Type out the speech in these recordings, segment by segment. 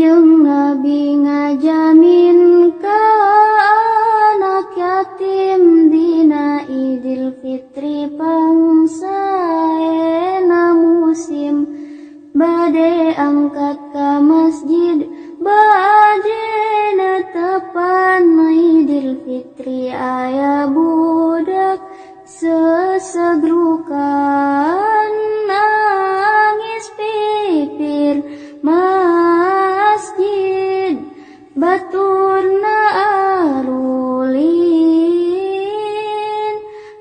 Kanjeng Nabi ngajamin ka anak yatim dina Idul Fitri pangsaena musim, bade angkat ka masjid bade netepan Idul Fitri aya budak sesegrukan nangis pipir masjid, baturna arulin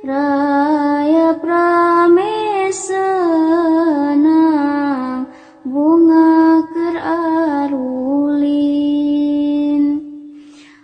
raya prame senang bunga keur arulin.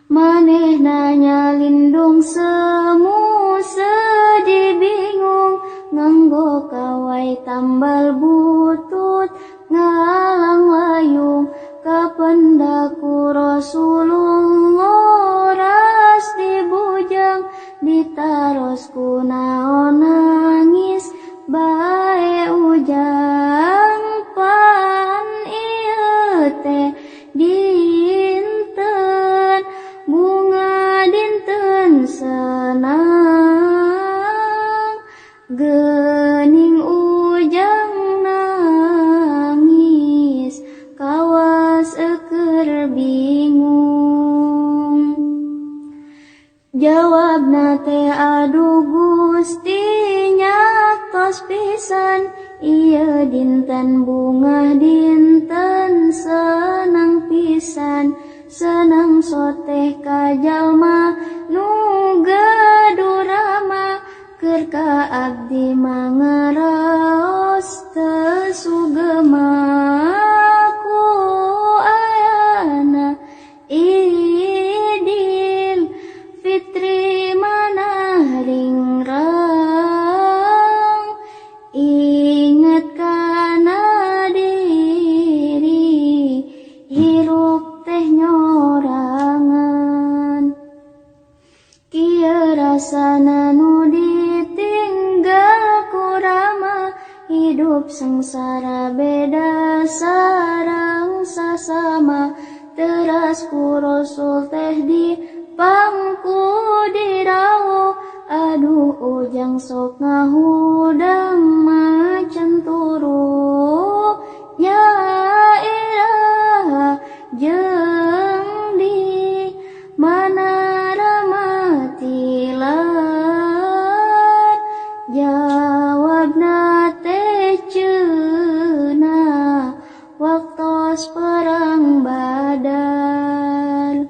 Manehna nyalindung semu sedih bingung nganggo kawai tambal butut ngalang layung kapendaku Rasulullah ras dibujang ditaros kunaon nangis bae ujang pan ieu teh dinten bunga dinten senang geuning ujang nangis kawas euker bingung. Jawabna teh aduh Gusti nyatos pisan ieu dinten bunga dinten senang pisan, senang soteh ka jalma nu gadurama keur ka abdi mangaraos teu sugema ku ayana Idul Fitri manah ringrang inget kana diri hirup teh nyorangan kieu rasana nu ditinggal kurama hidup sengsara beda sareng sasama teras ku Rasul teh di pangku dirawuh aduh ujang sok ngahudang macan turu nya iraha jeung di mana ramatilan jawabna teh ceunah waktos perang Badar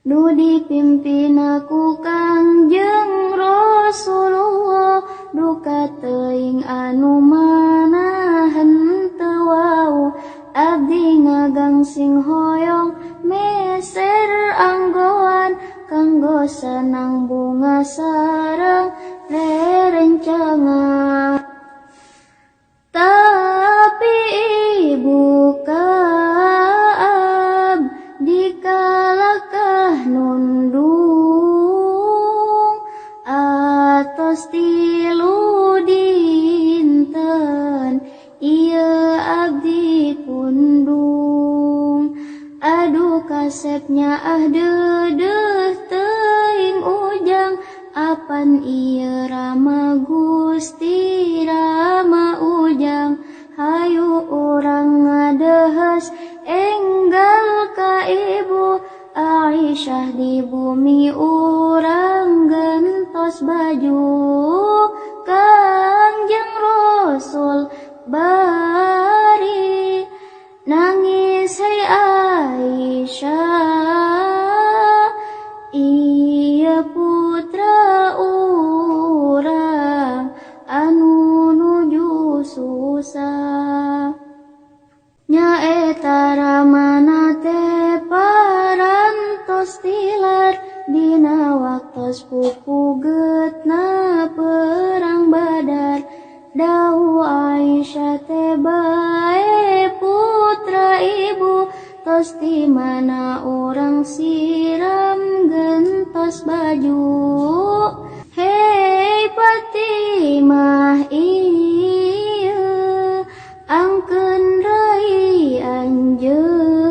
nu dipimpin aku Kangjeng Rasulullah duka teuing anu manahen teu wau abdi ngagangsing hoyong meser anggoan kanggo senang bunga sareng rerencangan. Tapi ibu kaab dikalakah nundung atos tilu dinten ieu abdi pundung aduh kasepnya dedeuh teuing ujang apan ieu rama Gusti rama ujang hayu urang ngadehes enggal ka ibu Aisyah di bumi urang gentos baju Kangjeng Rasul bari nangis hai Aisyah ieu putra urang anu nuju susah nyaeta ramana teh parantos tilar dina waktos pupugeutna perang Badar dahu Aisyah teh bae putra ibu tos di mana orang siram gentos baju hei Fatimah ieu angkeun rai anjeun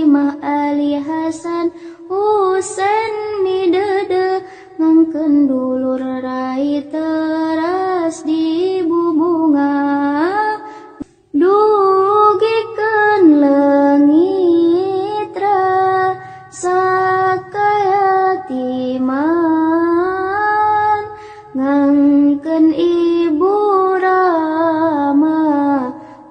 Fatimah Ali Hasan Husain midede ngangkeun dulur rai teras di bubunga dugikeun leungit sakayatiman ngangkeun ibu Rama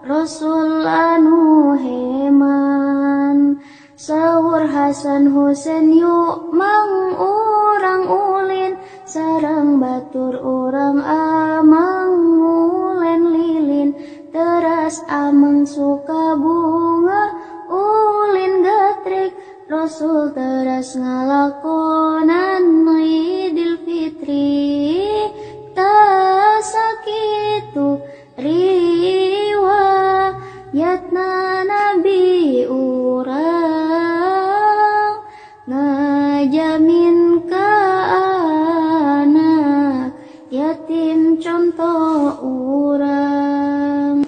Rasul anu heman. Sahur Hasan Husain yuk mang urang ulin sareng batur urang amang ngulen lilin teras amang suka bunga ulin gatrik Rasul teras ngalakonan Idul Fitri tasakitu riwayatna Nabi urang ngajamin ka anak yatim contoh urang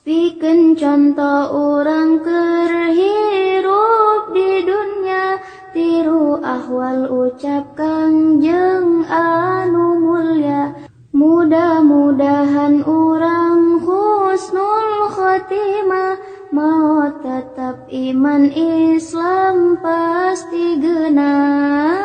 pikeun contoh urang keur hirup di dunya tiru ahwal ucap Kangjeng anu mulya mudah-mudahan urang husnul khotimah maot tetap iman Islam pasti geunah